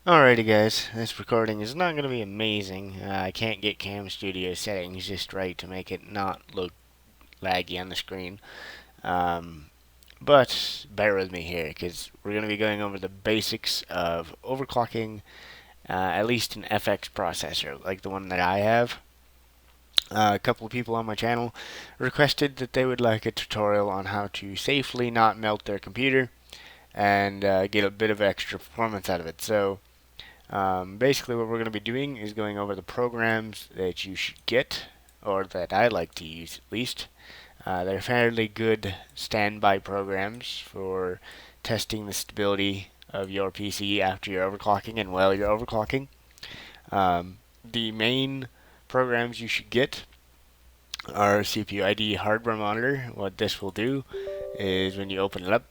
Alrighty guys, this recording is not going to be amazing. I can't get Cam Studio settings just right to make it not look laggy on the screen. Um, but bear with me here because we're going to be going over the basics of overclocking at least an FX processor like the one that I have. A couple of people on my channel requested that they would like a tutorial on how to safely not melt their computer and get a bit of extra performance out of it. So basically, what we're going to be doing is going over the programs that you should get, or that I like to use at least. They're fairly good standby programs for testing the stability of your PC after you're overclocking and while you're overclocking. The main programs you should get are CPU ID hardware monitor. What this will do is when you open it up,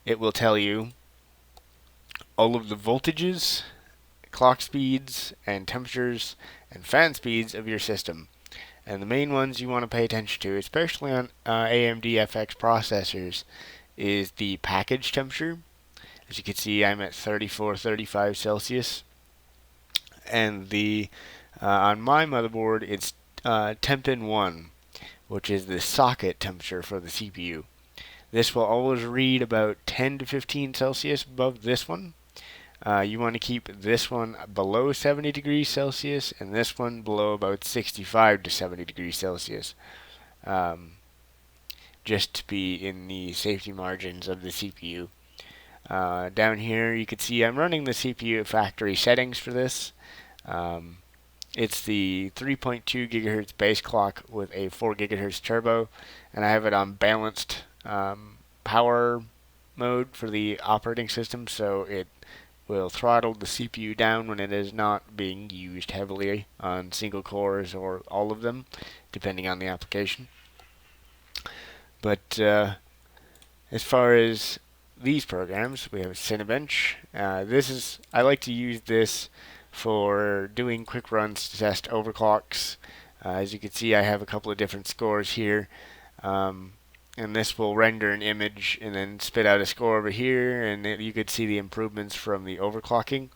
it will tell you all of the voltages, clock speeds, and temperatures and fan speeds of your system. And the main ones you want to pay attention to, especially on AMD FX processors, is the package temperature. As you can see, I'm at 34, 35 Celsius. And the on my motherboard, it's temp in 1, which is the socket temperature for the CPU. This will always read about 10 to 15 Celsius above this one. You want to keep this one below 70 degrees Celsius and this one below about 65 to 70 degrees Celsius, um, just to be in the safety margins of the CPU. Down here you can see I'm running the CPU factory settings for this. Um, it's the 3.2 gigahertz base clock with a 4 gigahertz turbo, and I have it on balanced power mode for the operating system, so it will throttle the CPU down when it is not being used heavily on single cores or all of them, depending on the application. But as far as these programs, we have Cinebench. I like to use this for doing quick runs to test overclocks. As you can see, I have a couple of different scores here. And this will render an image and then spit out a score over here, and you could see the improvements from the overclocking,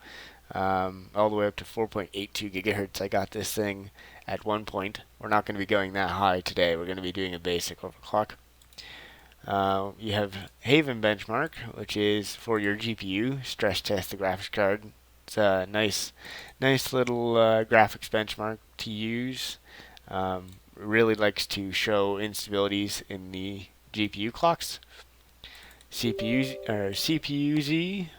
all the way up to 4.82 gigahertz. I got this thing at one point. We're not going to be going that high today. We're going to be doing a basic overclock. You have Haven Benchmark, which is for your GPU. Stress test the graphics card. It's a nice little graphics benchmark to use. Really likes to show instabilities in the GPU clocks. CPU-Z.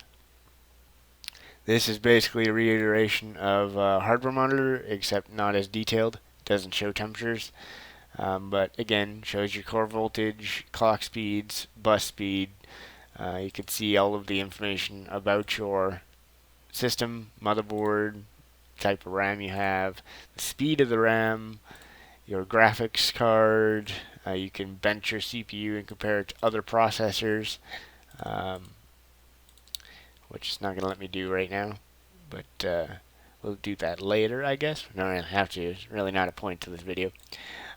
This is basically a reiteration of hardware monitor, except not as detailed. It doesn't show temperatures, but again, shows your core voltage, clock speeds, bus speed. You can see all of the information about your system, motherboard, type of RAM you have, the speed of the RAM, your graphics card. You can bench your CPU and compare it to other processors, um, which is not going to let me do right now, but we'll do that later, I guess. We don't really have to. It's really not a point to this video.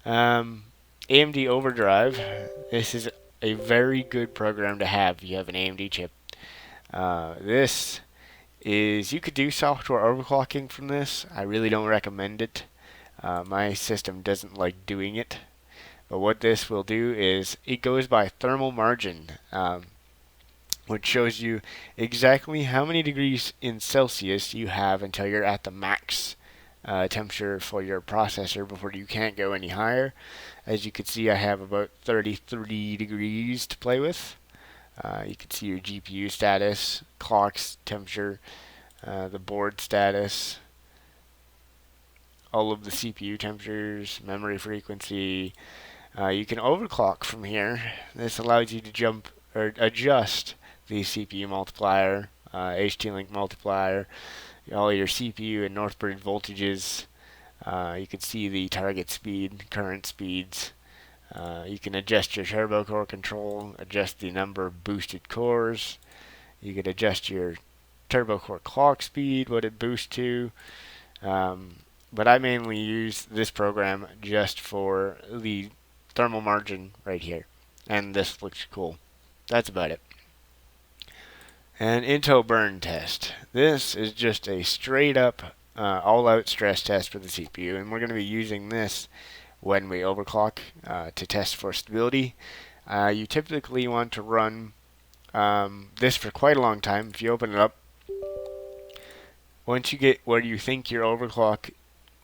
AMD Overdrive. This is a very good program to have if you have an AMD chip. This is, you could do software overclocking from this. I really don't recommend it. My system doesn't like doing it. But what this will do is it goes by thermal margin, which shows you exactly how many degrees in Celsius you have until you're at the max temperature for your processor before you can't go any higher. As you can see, I have about 33 degrees to play with. You can see your GPU status, clock's temperature, the board status, all of the CPU temperatures, memory frequency. You can overclock from here. This allows you to jump or adjust the CPU multiplier, HT-link multiplier, all your CPU and Northbridge voltages. You can see the target speed, current speeds. You can adjust your turbo core control, adjust the number of boosted cores. You can adjust your turbo core clock speed, what it boosts to. But I mainly use this program just for the thermal margin right here. And this looks cool. That's about it. An Intel burn test. This is just a straight up all-out stress test for the CPU, and we're going to be using this when we overclock to test for stability. You typically want to run this for quite a long time. If you open it up, once you get where you think your overclock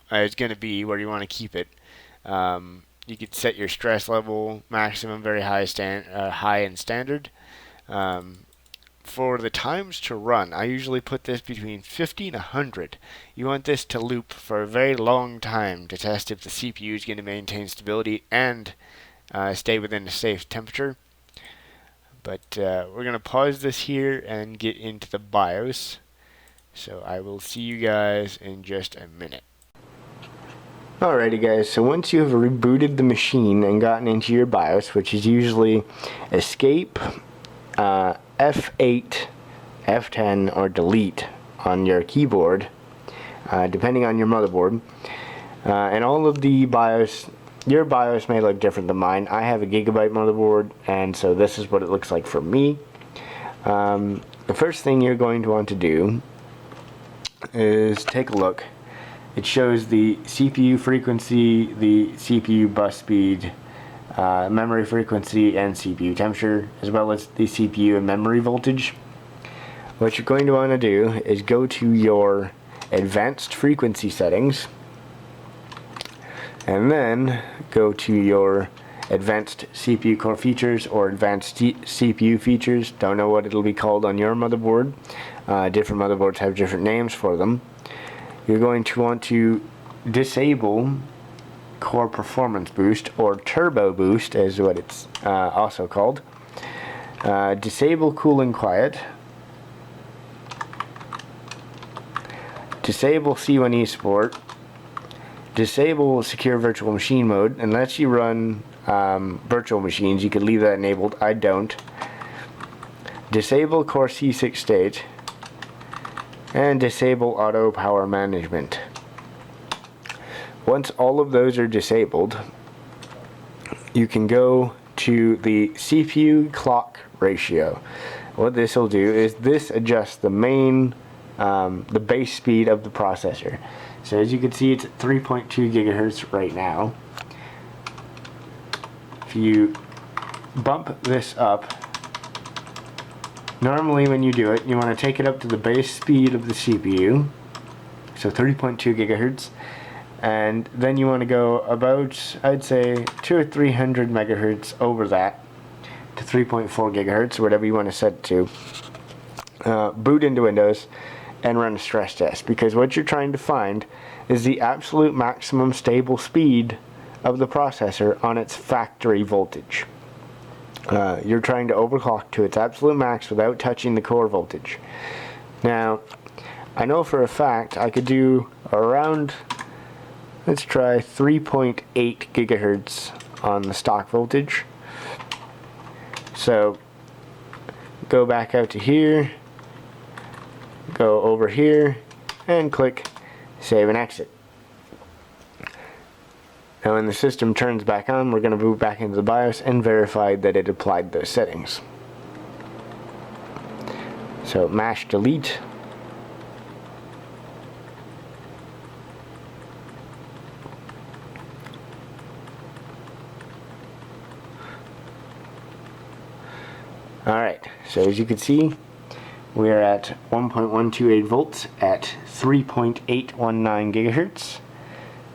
is going to be, where you want to keep it, you could set your stress level maximum, very high, high and standard. For the times to run, I usually put this between 50 and 100. You want this to loop for a very long time to test if the CPU is going to maintain stability and stay within a safe temperature. But we're going to pause this here and get into the BIOS. So I will see you guys in just a minute. Alrighty guys, so once you have rebooted the machine and gotten into your BIOS, which is usually escape, F8, F10, or delete on your keyboard, depending on your motherboard, and all of the BIOS, your BIOS may look different than mine. I have a Gigabyte motherboard, and so this is what it looks like for me. The first thing you're going to want to do is take a look. It shows the CPU frequency, the CPU bus speed, memory frequency, and CPU temperature, as well as the CPU and memory voltage. What you're going to want to do is go to your advanced frequency settings, and then go to your advanced CPU core features or advanced CPU features. Don't know what it'll be called on your motherboard. Different motherboards have different names for them. You're going to want to disable core performance boost, or turbo boost is what it's also called. Disable cool and quiet. Disable C1 eSport. Disable secure virtual machine mode. Unless you run virtual machines, you could leave that enabled. I don't. Disable core C6 state. And disable auto power management. Once all of those are disabled, you can go to the CPU clock ratio. What this will do is this adjusts the main, the base speed of the processor. So as you can see, it's at 3.2 gigahertz right now. If you bump this up, normally when you do it, you want to take it up to the base speed of the CPU, so 3.2 gigahertz, and then you want to go about, I'd say, 200 or 300 megahertz over that to 3.4 gigahertz, or whatever you want to set it to. Boot into Windows and run a stress test, because what you're trying to find is the absolute maximum stable speed of the processor on its factory voltage. You're trying to overclock to its absolute max without touching the core voltage. Now, I know for a fact I could do around, let's try 3.8 gigahertz on the stock voltage. So, go back out to here, go over here, and click Save and Exit. Now when the system turns back on, we're going to boot back into the BIOS and verify that it applied those settings. So mash delete. Alright, so as you can see, we are at 1.128 volts at 3.819 gigahertz.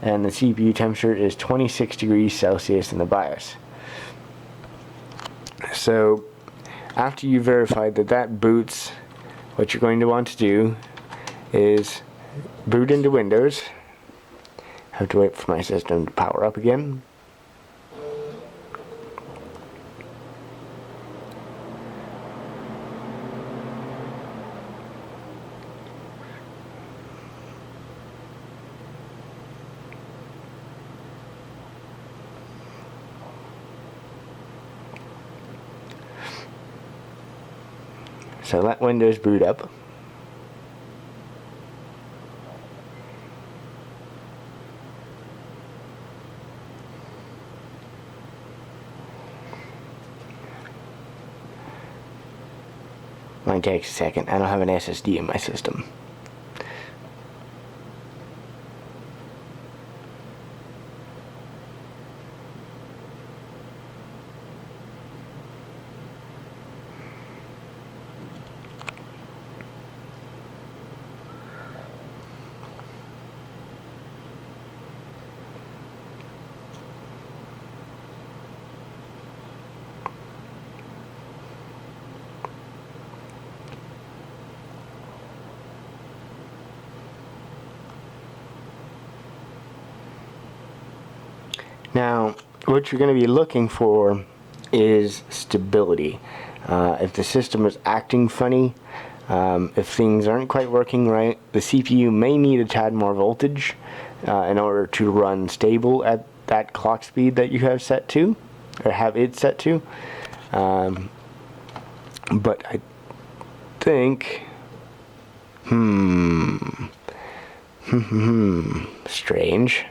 And the CPU temperature is 26 degrees Celsius in the BIOS. So after you verified that that boots, what you're going to want to do is boot into Windows. I have to wait for my system to power up again. So let Windows boot up. Mine takes a second. I don't have an SSD in my system. Now, what you're going to be looking for is stability. If the system is acting funny, if things aren't quite working right, the CPU may need a tad more voltage in order to run stable at that clock speed that you have set to, or have it set to. But I think, strange.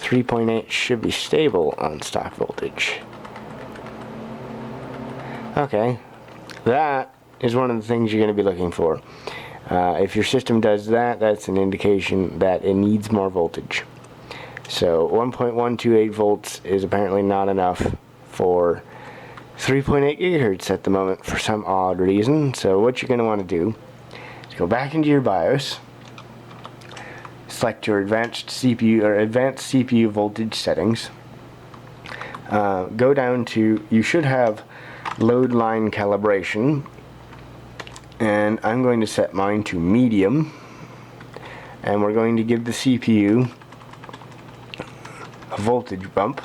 3.8 should be stable on stock voltage. Okay, that is one of the things you're going to be looking for. If your system does that, that's an indication that it needs more voltage. So 1.128 volts is apparently not enough for 3.8 gigahertz at the moment for some odd reason. So what you're going to want to do is go back into your BIOS, select your advanced CPU voltage settings. Go down to, you should have load line calibration, and I'm going to set mine to medium, and we're going to give the CPU a voltage bump.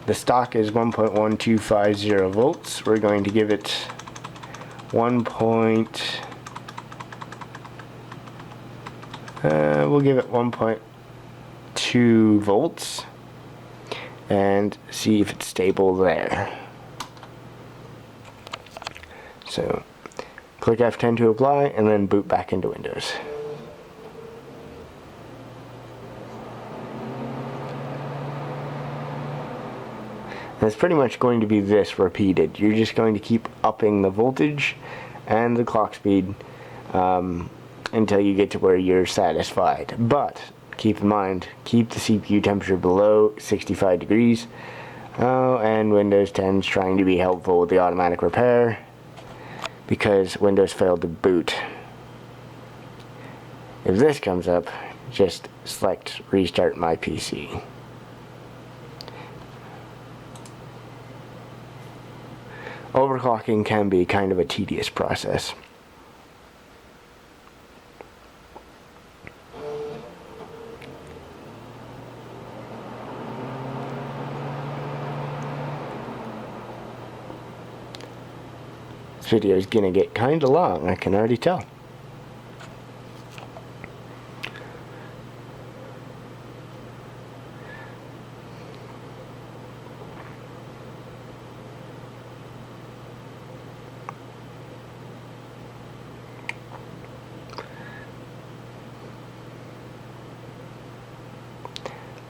The stock is 1.1250 volts. We're going to give it 1.2 volts and see if it's stable there. So click F10 to apply and then boot back into Windows. And it's pretty much going to be this repeated. You're just going to keep upping the voltage and the clock speed until you get to where you're satisfied. But keep in mind, keep the CPU temperature below 65 degrees. Oh, and Windows 10 is trying to be helpful with the automatic repair because Windows failed to boot. If this comes up, just select restart my PC. Overclocking can be kind of a tedious process. This video is gonna get kinda long, I can already tell.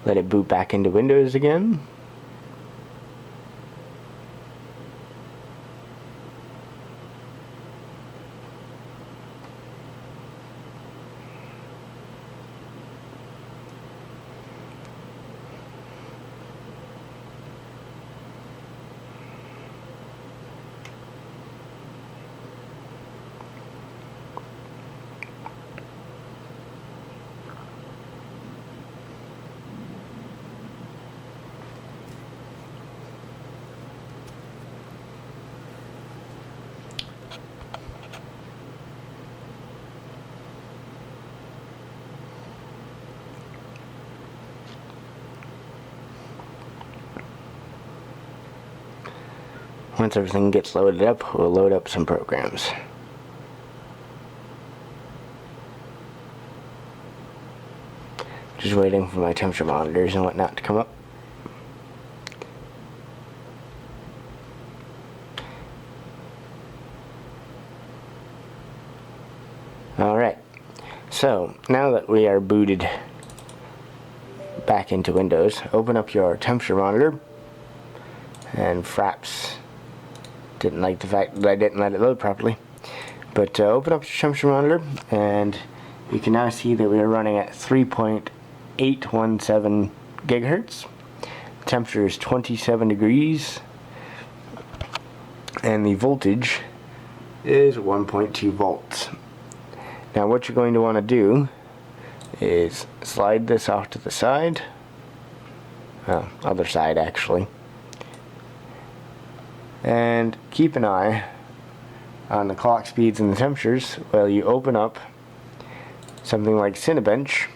Let it boot back into Windows again. Once everything gets loaded up, we'll load up some programs. Just waiting for my temperature monitors and whatnot to come up. Alright, so now that we are booted back into Windows, open up your temperature monitor and Fraps Didn't like the fact that I didn't let it load properly. But open up your temperature monitor, and you can now see that we are running at 3.817 gigahertz. Temperature is 27 degrees, and the voltage is 1.2 volts. Now what you're going to want to do is slide this off to the side, other side actually, and keep an eye on the clock speeds and the temperatures while you open up something like Cinebench.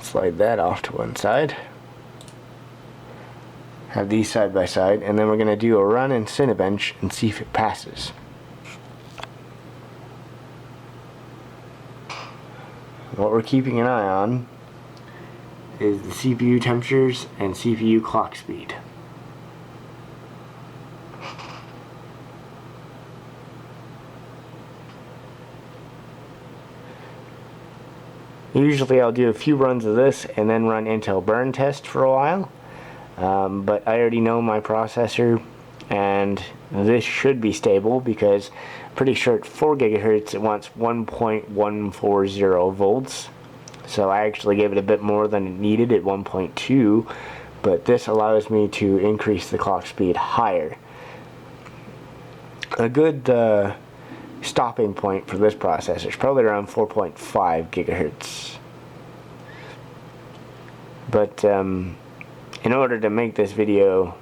Slide that off to one side. Have these side by side, and then we're going to do a run in Cinebench and see if it passes. What we're keeping an eye on is the CPU temperatures and CPU clock speed. Usually I'll do a few runs of this and then run Intel burn test for a while, but I already know my processor, and this should be stable because I'm pretty sure at 4 gigahertz it wants 1.140 volts. So I actually gave it a bit more than it needed at 1.2, but this allows me to increase the clock speed higher. A good stopping point for this processor is probably around 4.5 gigahertz. But in order to make this video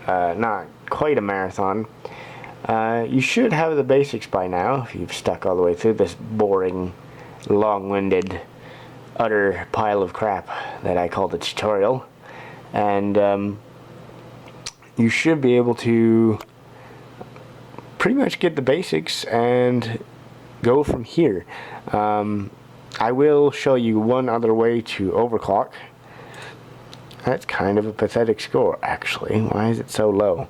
not quite a marathon, you should have the basics by now if you've stuck all the way through this boring, long-winded, utter pile of crap that I call the tutorial. And you should be able to pretty much get the basics and go from here. I will show you one other way to overclock. That's kind of a pathetic score, actually. Why is it so low?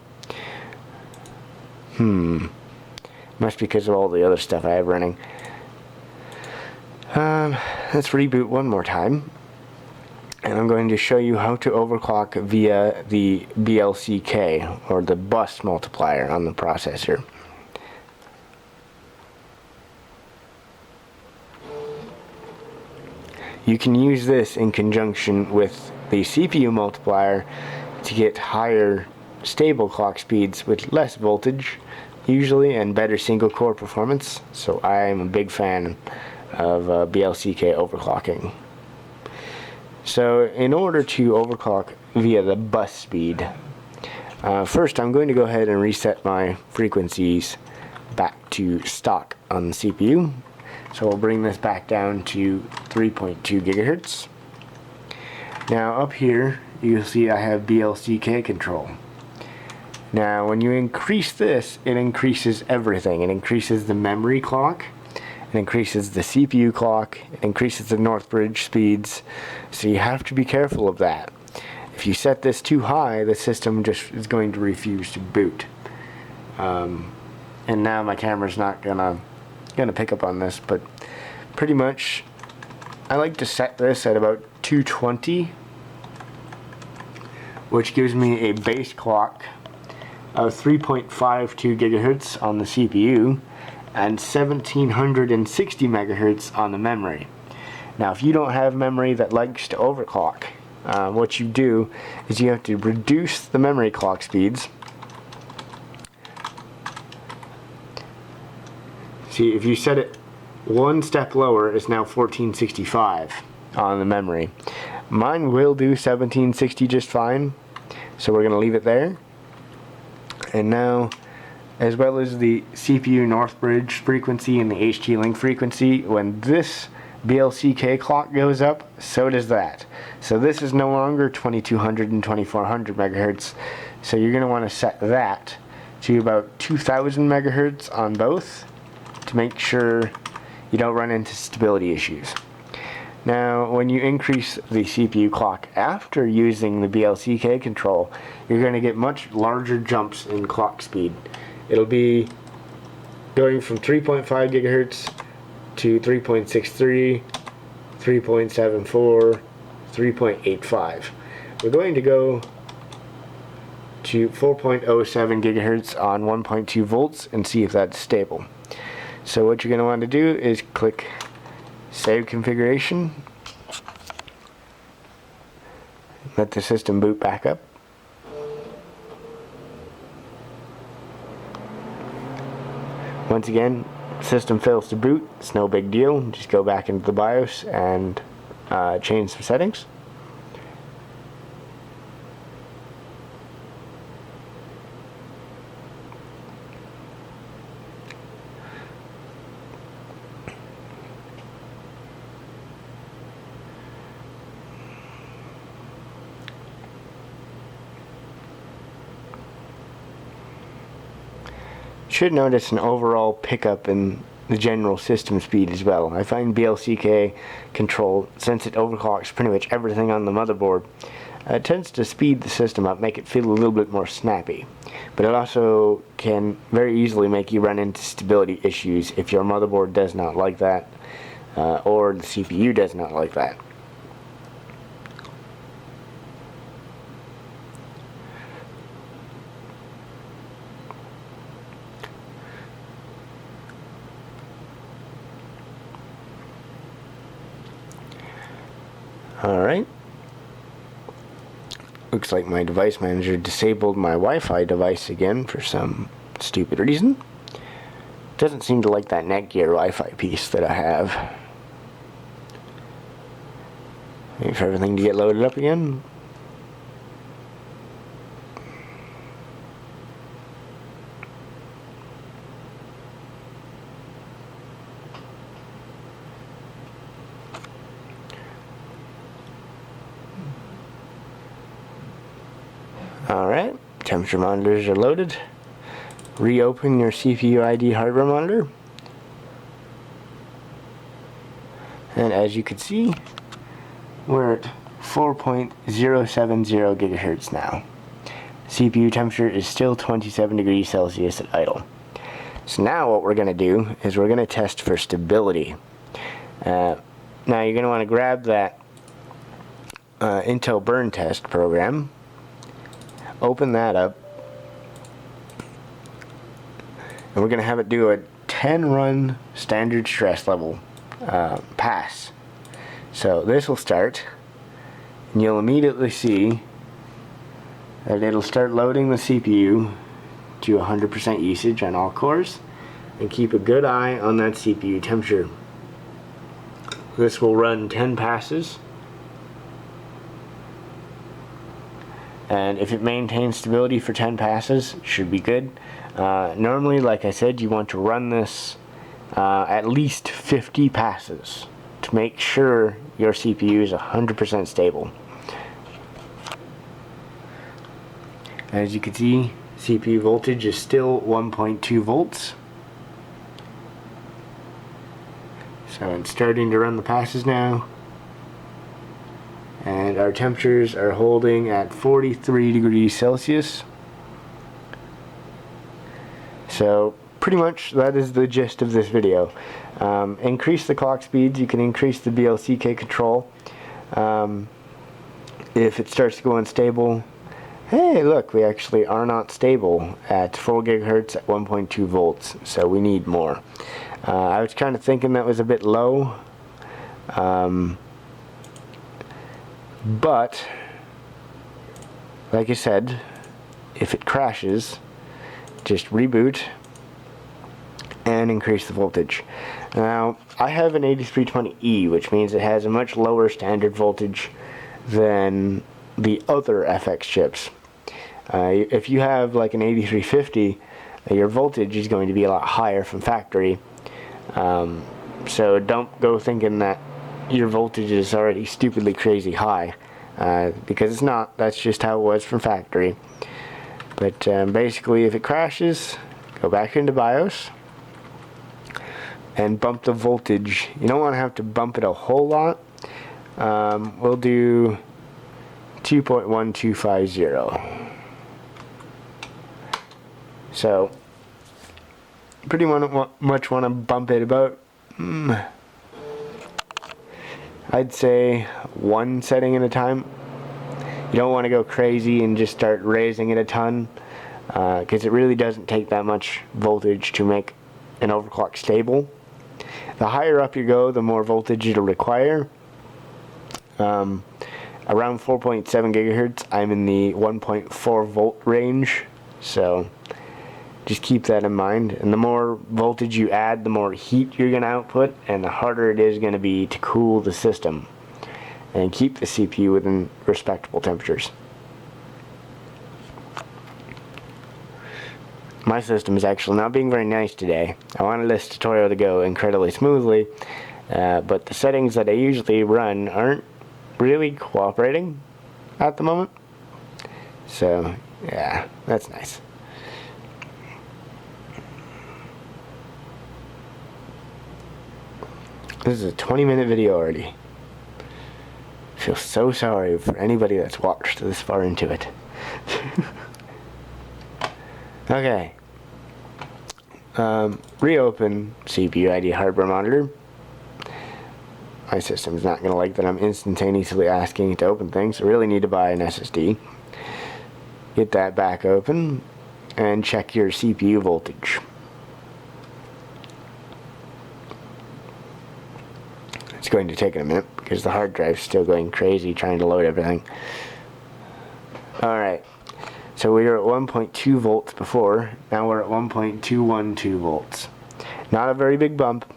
Must be because of all the other stuff I have running. Let's reboot one more time. And I'm going to show you how to overclock via the BLCK, or the bus multiplier on the processor. You can use this in conjunction with the CPU multiplier to get higher stable clock speeds with less voltage usually, and better single core performance. So I am a big fan of BLCK overclocking. So in order to overclock via the bus speed, first I'm going to go ahead and reset my frequencies back to stock on the CPU. So we'll bring this back down to 3.2 gigahertz. Now up here you'll see I have BLCK control. Now when you increase this, it increases everything. It increases the memory clock, it increases the CPU clock, it increases the Northbridge speeds, so you have to be careful of that. If you set this too high, the system just is going to refuse to boot. And now my camera's not gonna pick up on this, but pretty much I like to set this at about 220, which gives me a base clock of 3.52 gigahertz on the CPU and 1760 megahertz on the memory. Now if you don't have memory that likes to overclock, what you do is you have to reduce the memory clock speeds. See, if you set it one step lower, it's now 1465 on the memory. Mine will do 1760 just fine, so we're going to leave it there. And now, as well as the CPU Northbridge frequency and the HT-Link frequency, when this BLCK clock goes up, so does that. So this is no longer 2200 and 2400 megahertz, so you're going to want to set that to about 2000 megahertz on both to make sure you don't run into stability issues. Now, when you increase the CPU clock after using the BLCK control, you're going to get much larger jumps in clock speed. It'll be going from 3.5 gigahertz to 3.63 3.74, 3.85. We're going to go to 4.07 gigahertz on 1.2 volts and see if that's stable. So what you're going to want to do is click Save Configuration. Let the system boot back up. Once again, system fails to boot. It's no big deal. Just go back into the BIOS and change the settings. Should notice an overall pickup in the general system speed as well. I find BLCK control, since it overclocks pretty much everything on the motherboard, it tends to speed the system up, make it feel a little bit more snappy. But it also can very easily make you run into stability issues if your motherboard does not like that, or the CPU does not like that. Alright. Looks like my device manager disabled my Wi-Fi device again for some stupid reason. Doesn't seem to like that Netgear Wi-Fi piece that I have. Wait for everything to get loaded up again. Alright, temperature monitors are loaded. Reopen your CPU ID hardware monitor. And as you can see, we're at 4.070 gigahertz now. CPU temperature is still 27 degrees Celsius at idle. So now what we're going to do is we're going to test for stability. Now you're going to want to grab that Intel burn test program. Open that up, and we're going to have it do a 10 run standard stress level pass. So this will start, and you'll immediately see that it'll start loading the CPU to 100% usage on all cores, and keep a good eye on that CPU temperature. This will run 10 passes. And if it maintains stability for 10 passes, it should be good. Normally, like I said, you want to run this at least 50 passes to make sure your CPU is 100% stable. As you can see, CPU voltage is still 1.2 volts. So it's starting to run the passes now. And our temperatures are holding at 43 degrees Celsius. So pretty much that is the gist of this video. Increase the clock speeds, you can increase the BLCK control. If it starts to go unstable, hey look, we actually are not stable at 4 gigahertz at 1.2 volts, so we need more. I was kind of thinking that was a bit low. But, like I said, if it crashes, just reboot and increase the voltage. Now, I have an 8320E, which means it has a much lower standard voltage than the other FX chips. If you have like an 8350, your voltage is going to be a lot higher from factory. So don't go thinking that your voltage is already stupidly crazy high, because it's not. That's just how it was from factory. But basically, if it crashes, go back into BIOS and bump the voltage. You don't want to have to bump it a whole lot. We'll do 2.1250. So pretty much want to bump it about I'd say one setting at a time. You don't want to go crazy and just start raising it a ton, because it really doesn't take that much voltage to make an overclock stable. The higher up you go, the more voltage it'll require. Around 4.7 gigahertz, I'm in the 1.4 volt range, so just keep that in mind. And the more voltage you add, the more heat you're going to output, and the harder it is going to be to cool the system and keep the CPU within respectable temperatures. My system is actually not being very nice today. I wanted this tutorial to go incredibly smoothly, but the settings that I usually run aren't really cooperating at the moment. So, yeah, that's nice. This is a 20-minute video already. I feel so sorry for anybody that's watched this far into it. Okay. Reopen CPU ID hardware monitor. My system's not going to like that I'm instantaneously asking it to open things. I really need to buy an SSD. Get that back open and check your CPU voltage. It's going to take a minute because the hard drive's still going crazy trying to load everything. Alright, so we were at 1.2 volts before, now we're at 1.212 volts. Not a very big bump,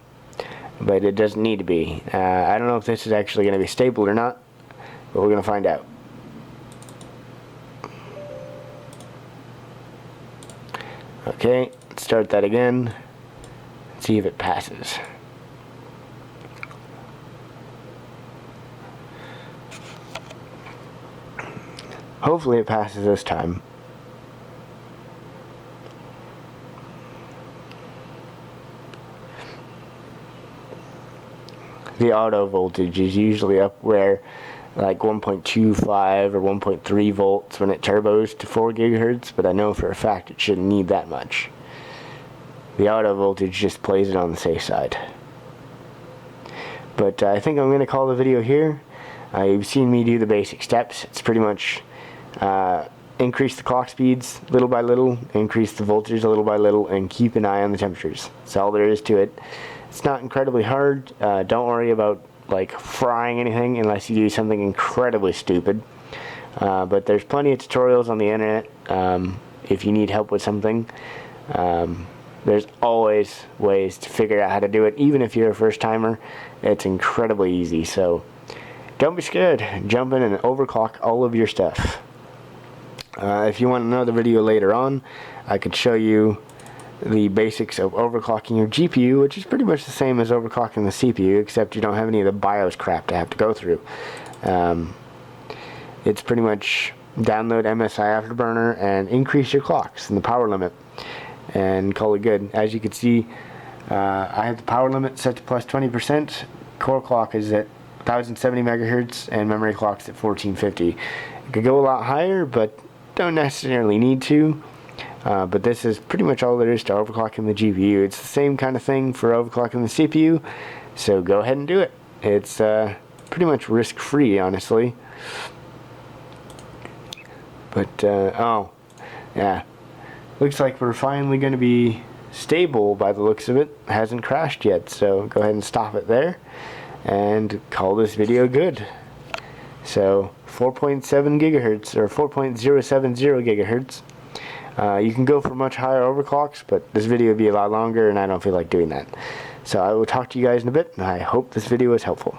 but it doesn't need to be. I don't know if this is actually going to be stable or not, but we're going to find out. Okay, let's start that again, see if it passes. Hopefully it passes this time. The auto voltage is usually up where like 1.25 or 1.3 volts when it turbos to 4 gigahertz, but I know for a fact it shouldn't need that much. The auto voltage just plays it on the safe side. But I think I'm going to call the video here. You've seen me do the basic steps. It's pretty much increase the clock speeds little by little, increase the voltage little by little, and keep an eye on the temperatures. That's all there is to it. It's not incredibly hard. Don't worry about like frying anything unless you do something incredibly stupid. But there's plenty of tutorials on the internet if you need help with something. There's always ways to figure out how to do it. Even if you're a first timer, it's incredibly easy. So don't be scared. Jump in and overclock all of your stuff. If you want another video later on, I could show you the basics of overclocking your GPU, which is pretty much the same as overclocking the CPU, except you don't have any of the BIOS crap to have to go through. It's pretty much download MSI Afterburner and increase your clocks and the power limit and call it good. As you can see, I have the power limit set to plus 20%. Core clock is at 1070 megahertz and memory clock's at 1450. It could go a lot higher, but don't necessarily need to. But this is pretty much all there is to overclocking the GPU. It's the same kind of thing for overclocking the CPU, so go ahead and do it. It's pretty much risk-free, honestly. But, oh, yeah. Looks like we're finally going to be stable by the looks of it. It hasn't crashed yet, so go ahead and stop it there and call this video good. So 4.7 gigahertz or 4.070 gigahertz. You can go for much higher overclocks, but this video would be a lot longer and I don't feel like doing that. So I will talk to you guys in a bit, and I hope this video was helpful.